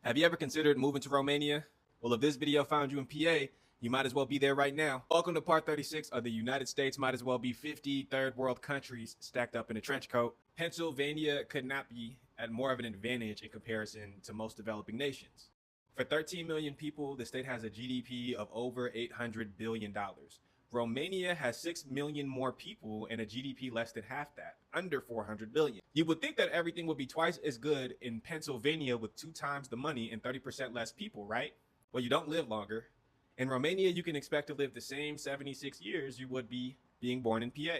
Have you ever considered moving to Romania? Well, if this video found you in PA, you might as well be there right now. Welcome to part 36 of the United States might as well be 50 third world countries stacked up in a trench coat. Pennsylvania could not be at more of an advantage in comparison to most developing nations. For 13 million people, the state has a GDP of over $800 billion. Romania has 6 million more people and a GDP less than half that, under 400 billion. You would think that everything would be twice as good in Pennsylvania with 2 times the money and 30% less people, right? Well, you don't live longer. In Romania, you can expect to live the same 76 years you would be being born in PA.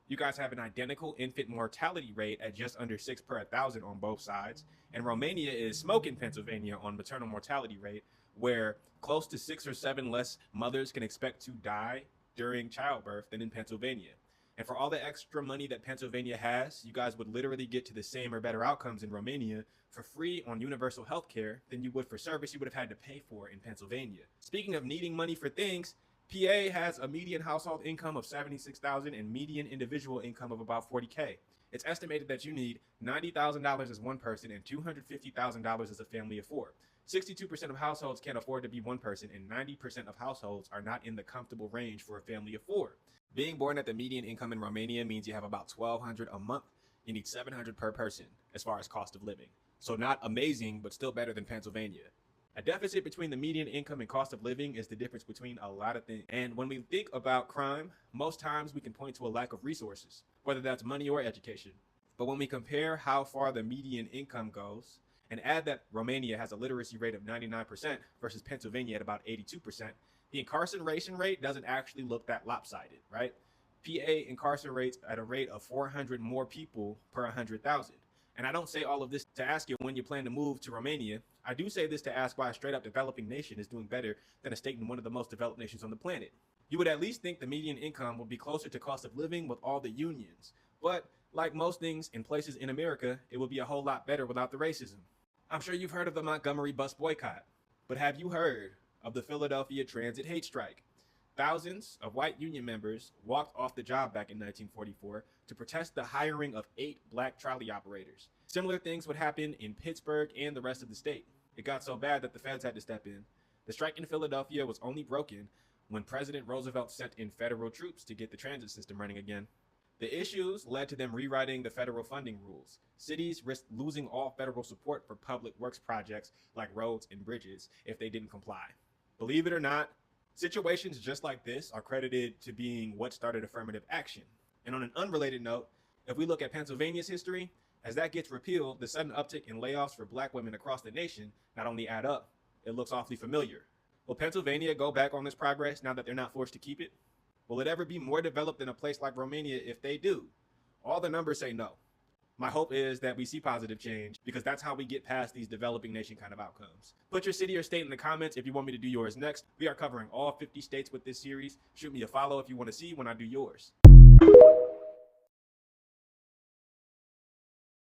You guys have an identical infant mortality rate at just under 6 per 1,000 on both sides. And Romania is smoking Pennsylvania on maternal mortality rate, where close to 6 or 7 less mothers can expect to die during childbirth than in Pennsylvania. And for all the extra money that Pennsylvania has, you guys would literally get to the same or better outcomes in Romania for free on universal health care than you would for service you would have had to pay for in Pennsylvania. Speaking of needing money for things, PA has a median household income of $76,000 and median individual income of about $40K. It's estimated that you need $90,000 as one person and $250,000 as a family of 4. 62% of households can't afford to be one person, and 90% of households are not in the comfortable range for a family of 4. Being born at the median income in Romania means you have about $1,200 a month. You need $700 per person as far as cost of living. So not amazing, but still better than Pennsylvania. A deficit between the median income and cost of living is the difference between a lot of things. And when we think about crime, most times we can point to a lack of resources, whether that's money or education. But when we compare how far the median income goes, and add that Romania has a literacy rate of 99% versus Pennsylvania at about 82%, the incarceration rate doesn't actually look that lopsided, right? PA incarcerates at a rate of 400 more people per 100,000. And I don't say all of this to ask you when you plan to move to Romania. I do say this to ask why a straight up developing nation is doing better than a state in one of the most developed nations on the planet. You would at least think the median income would be closer to cost of living with all the unions. But like most things in places in America, it would be a whole lot better without the racism. I'm sure you've heard of the Montgomery bus boycott, but have you heard of the Philadelphia transit hate strike? Thousands of white union members walked off the job back in 1944 to protest the hiring of 8 black trolley operators. Similar things would happen in Pittsburgh and the rest of the state. It got so bad that the feds had to step in. The strike in Philadelphia was only broken when President Roosevelt sent in federal troops to get the transit system running again. The issues led to them rewriting the federal funding rules. Cities risked losing all federal support for public works projects like roads and bridges if they didn't comply. Believe it or not, situations just like this are credited to being what started affirmative action. And on an unrelated note, if we look at Pennsylvania's history, as that gets repealed, the sudden uptick in layoffs for black women across the nation not only add up, it looks awfully familiar. Will Pennsylvania go back on this progress now that they're not forced to keep it? Will it ever be more developed than a place like Romania if they do? All the numbers say no. My hope is that we see positive change because that's how we get past these developing nation kind of outcomes. Put your city or state in the comments if you want me to do yours next. We are covering all 50 states with this series. Shoot me a follow if you want to see when I do yours.